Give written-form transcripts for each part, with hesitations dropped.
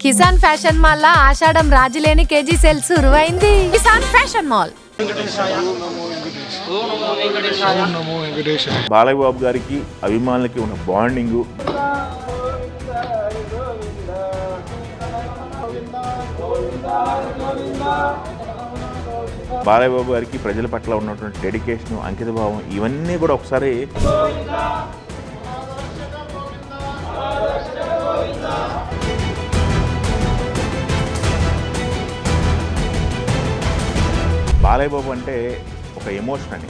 Kisan fashion mall లా ఆషాఢం రాజులేని కేజీ సేల్ సురువైంది. Kisan fashion mall. బాలయ్య బాబు గారికి అభిమానులకి ఉన్న బాండింగు, బాలయ్య బాబు గారికి ప్రజల పట్ల ఉన్నటువంటి డెడికేషన్, అంకిత భావం, ఇవన్నీ కూడా ఒకసారి బాలయ్య బాబు అంటే ఒక ఎమోషన్ అని.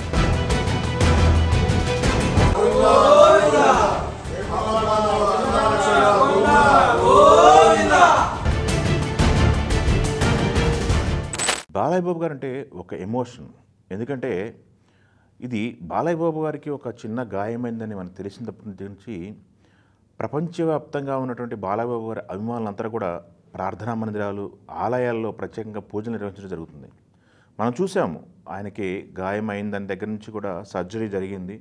బాలయ్య బాబు గారు అంటే ఒక ఎమోషన్. ఎందుకంటే ఇది బాలయ్య బాబు గారికి ఒక చిన్న గాయమైందని మనకు తెలిసినప్పటి నుంచి ప్రపంచవ్యాప్తంగా ఉన్నటువంటి బాలయ్య బాబు గారి అభిమానులంతా కూడా ప్రార్థనా మందిరాలు, ఆలయాల్లో ప్రత్యేకంగా పూజలు నిర్వహించడం జరుగుతుంది. మనం చూసాము ఆయనకి గాయం అయిన దాని దగ్గర నుంచి కూడా సర్జరీ జరిగింది.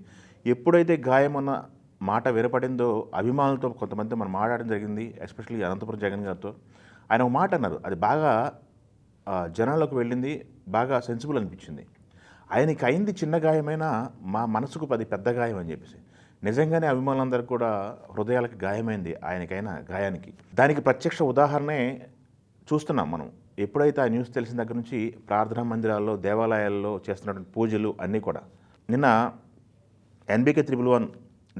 ఎప్పుడైతే గాయం అన్న మాట వినపడిందో అభిమానులతో కొంతమంది మనం మాట్లాడడం జరిగింది, ఎస్పెషల్లీ అనంతపురం జగన్ గారితో. ఆయన ఒక మాట అన్నారు, అది బాగా జనాల్లోకి వెళ్ళింది, బాగా సెన్సిబుల్ అనిపించింది. ఆయనకి అయింది చిన్న గాయమైనా మా మనసుకు 10 పెద్ద గాయం అని చెప్పేసి. నిజంగానే అభిమానులందరికీ కూడా హృదయాలకు గాయమైంది ఆయనకైనా గాయానికి. దానికి ప్రత్యక్ష ఉదాహరణే చూస్తున్నాం మనం. ఎప్పుడైతే ఆ న్యూస్ తెలిసిన దగ్గర నుంచి ప్రార్థనా మందిరాల్లో, దేవాలయాల్లో చేస్తున్నటువంటి పూజలు అన్నీ కూడా. నిన్న NBK 111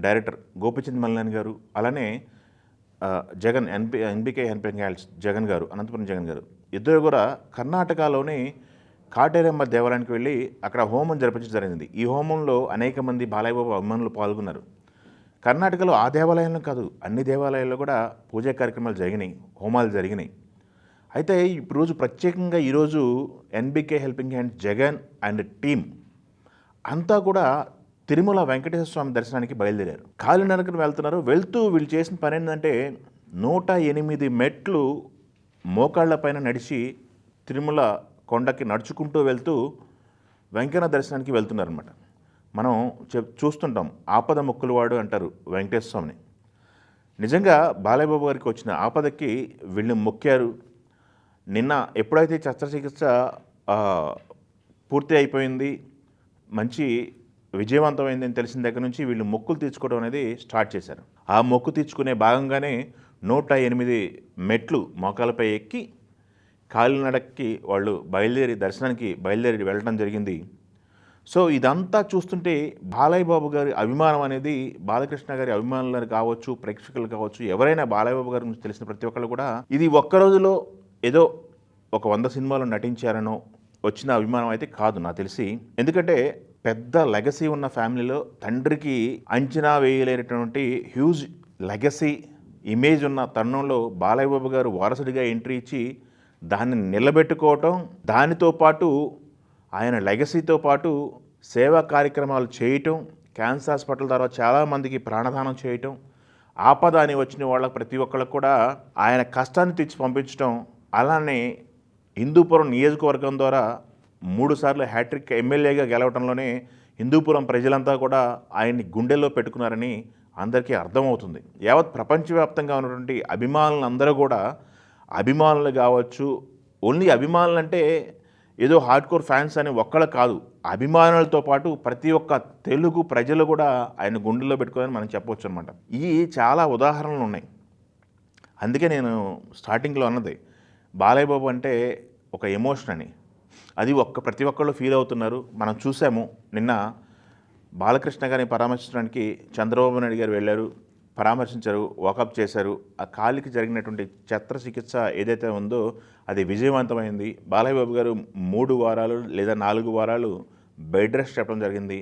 డైరెక్టర్ గోపిచంద్ మల్లాన్ గారు, అలానే జగన్ NBK జగన్ గారు, అనంతపురం జగన్ గారు, ఇద్దరు కూడా కర్ణాటకలోని కాటేరమ్మ దేవాలయానికి వెళ్ళి అక్కడ హోమం జరిపించడం జరిగింది. ఈ హోమంలో అనేక మంది బాలయ్య బాబు అభిమానులు పాల్గొన్నారు. కర్ణాటకలో ఆ దేవాలయంలో కాదు, అన్ని దేవాలయాల్లో కూడా పూజా కార్యక్రమాలు జరిగినాయి, హోమాలు జరిగినాయి. అయితే ఈరోజు ప్రత్యేకంగా ఈరోజు NBK జగన్ అండ్ టీమ్ అంతా కూడా తిరుమల వెంకటేశ్వర స్వామి దర్శనానికి బయలుదేరారు. కాలినడకన వెళ్తున్నారు. వెళ్తూ వీళ్ళు చేసిన పని ఏంటంటే 108 మెట్లు మోకాళ్ల పైన నడిచి తిరుమల కొండకి నడుచుకుంటూ వెళ్తూ వెంకన్న దర్శనానికి వెళ్తున్నారనమాట. మనం చూస్తుంటాం, ఆపద మొక్కులవాడు అంటారు వెంకటేశ్వర స్వామిని. నిజంగా బాలయ్య బాబు గారికి వచ్చిన ఆపదకి వీళ్ళు మొక్కారు. నిన్న ఎప్పుడైతే శస్త్రచికిత్స పూర్తి అయిపోయింది, మంచి విజయవంతమైందని తెలిసిన దగ్గర నుంచి వీళ్ళు మొక్కులు తీర్చుకోవడం అనేది స్టార్ట్ చేశారు. ఆ మొక్కు తీర్చుకునే భాగంగానే 108 మెట్లు మోకాలపై ఎక్కి కాలినడక్కి వాళ్ళు దర్శనానికి బయలుదేరి వెళ్ళడం జరిగింది. సో ఇదంతా చూస్తుంటే బాలయ్య బాబు గారి అభిమానం అనేది, బాలకృష్ణ గారి అభిమానులు కావచ్చు, ప్రేక్షకులు కావచ్చు, ఎవరైనా బాలయ్య బాబు గారి గురించి తెలిసిన ప్రతి ఒక్కళ్ళు కూడా ఇది ఒక్క రోజులో ఏదో ఒక 100 సినిమాలు నటించారనో వచ్చిన అభిమానం అయితే కాదు నాకు తెలిసి. ఎందుకంటే పెద్ద లెగసీ ఉన్న ఫ్యామిలీలో తండ్రికి అంచనా వేయలేనటువంటి హ్యూజ్ లెగసీ ఇమేజ్ ఉన్న తరుణంలో బాలయ్య బాబు గారు వారసుడిగా ఎంట్రీ ఇచ్చి దాన్ని నిలబెట్టుకోవటం, దానితో పాటు ఆయన లెగసీతో పాటు సేవా కార్యక్రమాలు చేయటం, క్యాన్సర్ హాస్పిటల్ ద్వారా చాలామందికి ప్రాణదానం చేయటం, ఆపద అని వచ్చిన వాళ్ళకి ప్రతి ఒక్కళ్ళకు కూడా ఆయన కష్టాన్ని తెచ్చి పంపించడం, అలానే హిందూపురం నియోజకవర్గం ద్వారా 3 సార్లు హ్యాట్రిక్ ఎమ్మెల్యేగా గెలవడంలోనే హిందూపురం ప్రజలంతా కూడా ఆయన్ని గుండెల్లో పెట్టుకున్నారని అందరికీ అర్థమవుతుంది. యావత్ ప్రపంచవ్యాప్తంగా ఉన్నటువంటి అభిమానులందరూ కూడా, అభిమానులు కావచ్చు, ఓన్లీ అభిమానులు అంటే ఏదో హార్డ్ కోర్ ఫ్యాన్స్ అని ఒక్కళ్ళు కాదు, అభిమానులతో పాటు ప్రతి ఒక్క తెలుగు ప్రజలు కూడా ఆయన గుండెల్లో పెట్టుకోవాలని మనం చెప్పవచ్చు అనమాట. ఈ చాలా ఉదాహరణలు ఉన్నాయి. అందుకే నేను స్టార్టింగ్లో అన్నది బాలయ్య బాబు అంటే ఒక ఎమోషన్ అని. అది ప్రతి ఒక్కళ్ళు ఫీల్ అవుతున్నారు. మనం చూసాము, నిన్న బాలకృష్ణ గారిని పరామర్శించడానికి చంద్రబాబు నాయుడు గారు వెళ్ళారు, పరామర్శించారు, వాకప్ చేశారు. ఆ కాలికి జరిగినటువంటి శస్త్రచికిత్స ఏదైతే ఉందో అది విజయవంతమైంది. బాలయ్య బాబు గారు 3 వారాలు లేదా 4 వారాలు బెడ్ రెస్ట్ చెప్పడం జరిగింది.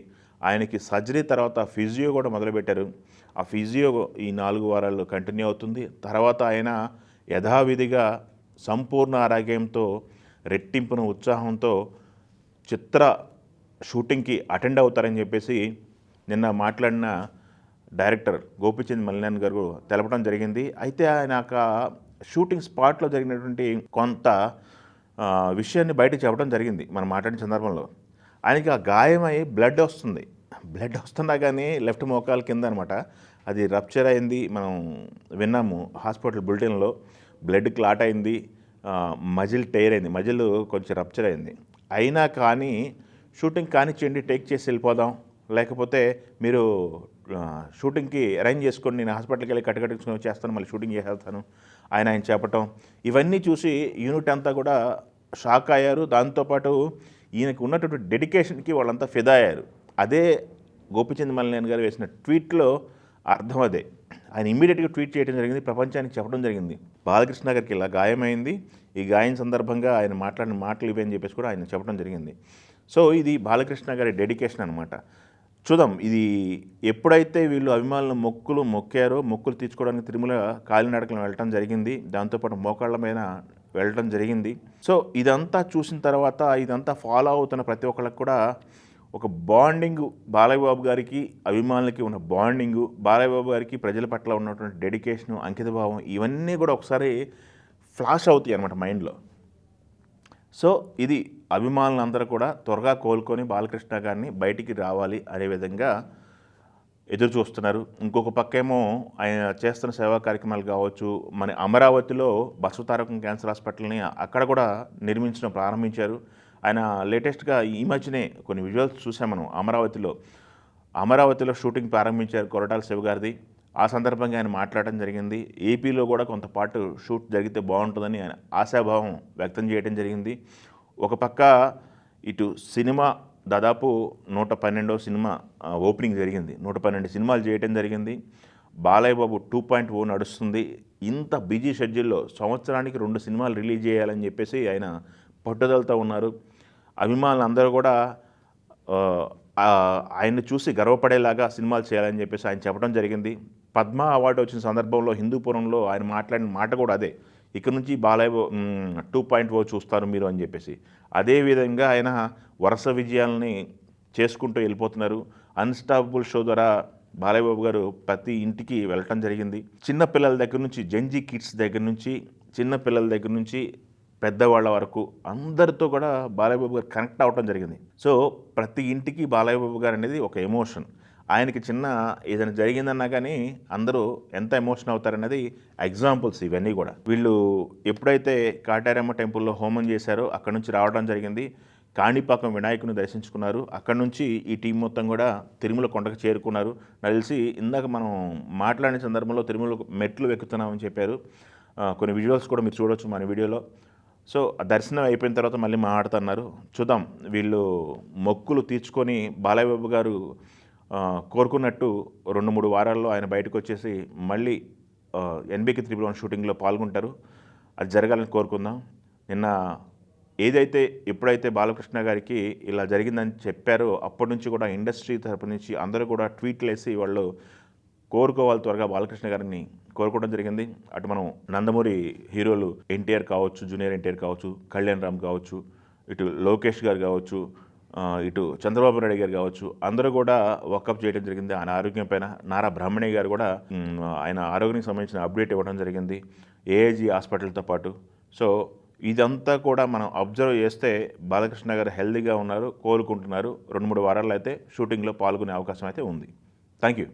ఆయనకి సర్జరీ తర్వాత ఫిజియో కూడా మొదలుపెట్టారు. ఆ ఫిజియో ఈ 4 వారాల్లో కంటిన్యూ అవుతుంది. తర్వాత ఆయన యథావిధిగా సంపూర్ణ ఆరోగ్యంతో, రెట్టింపున ఉత్సాహంతో చిత్ర షూటింగ్కి అటెండ్ అవుతారని చెప్పేసి నిన్న మాట్లాడిన డైరెక్టర్ గోపిచంద్ మల్లాన్ గారు తెలపడం జరిగింది. అయితే ఆయన షూటింగ్ స్పాట్లో జరిగినటువంటి కొంత విషయాన్ని బయట చెప్పడం జరిగింది మనం మాట్లాడిన సందర్భంలో. ఆయనకి ఆ గాయమై బ్లడ్ వస్తున్నా కానీ లెఫ్ట్ మోకాల కింద అనమాట అది రప్చర్ అయింది. మనం విన్నాము హాస్పిటల్ బులెటిన్లో. బ్లడ్ క్లాట్ అయింది, మజిల్ టైర్ అయింది, మజిల్ కొంచెం రప్చర్ అయింది. అయినా కానీ షూటింగ్ కానిచ్చేయండి, టేక్ చేసి వెళ్ళిపోదాం, లేకపోతే మీరు షూటింగ్కి అరేంజ్ చేసుకొని నేను హాస్పిటల్కి వెళ్ళి కట్టుకట్టుకుని వచ్చేస్తాను, మళ్ళీ షూటింగ్ చేసేస్తాను ఆయన చెప్పటం. ఇవన్నీ చూసి యూనిట్ అంతా కూడా షాక్ అయ్యారు. దాంతోపాటు ఈయనకు ఉన్నటువంటి డెడికేషన్కి వాళ్ళంతా ఫిదా అయ్యారు. అదే గోపీచంద్ మల్లినేని గారు వేసిన ట్వీట్లో అర్థం అదే. ఆయన ఇమ్మీడియట్గా ట్వీట్ చేయడం జరిగింది, ప్రపంచానికి చెప్పడం జరిగింది, బాలకృష్ణ గారికి ఇలా గాయమైంది, ఈ గాయం సందర్భంగా ఆయన మాట్లాడిన మాటలు ఇవి అని చెప్పేసి కూడా ఆయన చెప్పడం జరిగింది. సో ఇది బాలకృష్ణ గారి డెడికేషన్ అనమాట. చూద్దాం, ఇది ఎప్పుడైతే వీళ్ళు అభిమానులు మొక్కారో, మొక్కులు తీర్చుకోవడానికి తిరుమల కాలినడకలు వెళ్ళటం జరిగింది, దాంతోపాటు మోకాళ్ళ మీద వెళ్ళటం జరిగింది. సో ఇదంతా చూసిన తర్వాత ఇదంతా ఫాలో అవుతున్న ప్రతి ఒక్కళ్ళకి కూడా ఒక బాండింగు, బాలయ్య బాబు గారికి అభిమానులకి ఉన్న బాండింగు, బాలయ్య బాబు గారికి ప్రజల పట్ల ఉన్నటువంటి డెడికేషను, అంకితభావం, ఇవన్నీ కూడా ఒకసారి ఫ్లాష్ అవుతాయి అన్నమాట మైండ్లో. సో ఇది అభిమానులందరూ కూడా త్వరగా కోలుకొని బాలకృష్ణ గారిని బయటికి రావాలి అనే విధంగా ఎదురు చూస్తున్నారు. ఇంకొక పక్కేమో ఆయన చేస్తున్న సేవా కార్యక్రమాలు కావచ్చు, మన అమరావతిలో బసవతారకం క్యాన్సర్ హాస్పిటల్ని అక్కడ కూడా నిర్మించడం ప్రారంభించారు. ఆయన లేటెస్ట్గా ఈ మధ్యనే కొన్ని విజువల్స్ చూసాం మనం. అమరావతిలో షూటింగ్ ప్రారంభించారు కొరటాల శివ గారిది. ఆ సందర్భంగా ఆయన మాట్లాడడం జరిగింది. ఏపీలో కూడా కొంతపాటు షూట్ జరిగితే బాగుంటుందని ఆయన ఆశాభావం వ్యక్తం చేయడం జరిగింది. ఒక పక్క ఇటు సినిమా దాదాపు 112వ సినిమా ఓపెనింగ్ జరిగింది, 112 సినిమాలు చేయడం జరిగింది. బాలయ్య బాబు 2.0 నడుస్తుంది. ఇంత బిజీ షెడ్యూల్లో సంవత్సరానికి 2 సినిమాలు రిలీజ్ చేయాలని చెప్పేసి ఆయన పట్టుదలతో ఉన్నారు. అభిమానులు అందరూ కూడా ఆయన్ని చూసి గర్వపడేలాగా సినిమాలు చేయాలని చెప్పేసి ఆయన చెప్పడం జరిగింది. పద్మ అవార్డు వచ్చిన సందర్భంలో హిందూపురంలో ఆయన మాట్లాడిన మాట కూడా అదే, ఇక్కడ నుంచి బాలయ్య 2.0 చూస్తారు మీరు అని చెప్పేసి. అదేవిధంగా ఆయన వరుస విజయాలని చేసుకుంటూ వెళ్ళిపోతున్నారు. అన్స్టాపబుల్ షో ద్వారా బాలయ్య బాబు గారు ప్రతి ఇంటికి వెళ్ళటం జరిగింది. చిన్నపిల్లల దగ్గర నుంచి, జంజీ కిడ్స్ దగ్గర నుంచి, చిన్నపిల్లల దగ్గర నుంచి పెద్దవాళ్ళ వరకు అందరితో కూడా బాలయ్య బాబు గారు కనెక్ట్ అవ్వడం జరిగింది. సో ప్రతి ఇంటికి బాలయ్య బాబు గారు అనేది ఒక ఎమోషన్. ఆయనకి చిన్న ఏదైనా జరిగిందన్నా కానీ అందరూ ఎంత ఎమోషన్ అవుతారనేది ఎగ్జాంపుల్స్ ఇవన్నీ కూడా. వీళ్ళు ఎప్పుడైతే కాటారమ్మ టెంపుల్లో హోమం చేశారో అక్కడ నుంచి రావడం జరిగింది. కాణిపాకం వినాయకుని దర్శించుకున్నారు. అక్కడ నుంచి ఈ టీం మొత్తం కూడా తిరుమల కొండకు చేరుకున్నారు. నాకు తెలిసి ఇందాక మనం మాట్లాడిన సందర్భంలో తిరుమల మెట్లు ఎక్కుతున్నామని చెప్పారు. కొన్ని విజువల్స్ కూడా మీరు చూడవచ్చు మన వీడియోలో. సో దర్శనం అయిపోయిన తర్వాత మళ్ళీ మాట్లాడుతున్నారు. చూద్దాం, వీళ్ళు మొక్కులు తీర్చుకొని బాలయ్య బాబు గారు కోరుకున్నట్టు 2-3 వారాల్లో ఆయన బయటకు వచ్చేసి మళ్ళీ NBK 301 షూటింగ్లో పాల్గొంటారు. అది జరగాలని కోరుకుందాం. నిన్న ఎప్పుడైతే బాలకృష్ణ గారికి ఇలా జరిగిందని చెప్పారో అప్పటి నుంచి కూడా ఇండస్ట్రీ తరపు నుంచి అందరూ కూడా ట్వీట్లు వేసి వాళ్ళు కోరుకోవాలి త్వరగా బాలకృష్ణ గారిని కోరుకోవడం జరిగింది. అటు మనం నందమూరి హీరోలు ఎన్టీఆర్ కావచ్చు, జూనియర్ ఎన్టీఆర్ కావచ్చు, కళ్యాణ్ రామ్ కావచ్చు, ఇటు లోకేష్ గారు కావచ్చు, ఇటు చంద్రబాబు నాయుడు గారు కావచ్చు, అందరూ కూడా వాకప్ చేయడం జరిగింది ఆయన ఆరోగ్యం పైన. నారా బ్రాహ్మణి గారు కూడా ఆయన ఆరోగ్యానికి సంబంధించిన అప్డేట్ ఇవ్వడం జరిగింది AIG హాస్పిటల్తో పాటు. సో ఇదంతా కూడా మనం అబ్జర్వ్ చేస్తే బాలకృష్ణ గారు హెల్దీగా ఉన్నారు, కోలుకుంటున్నారు. 2-3 వారాల్లో అయితే షూటింగ్లో పాల్గొనే అవకాశం అయితే ఉంది. Thank you.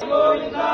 గోవిందా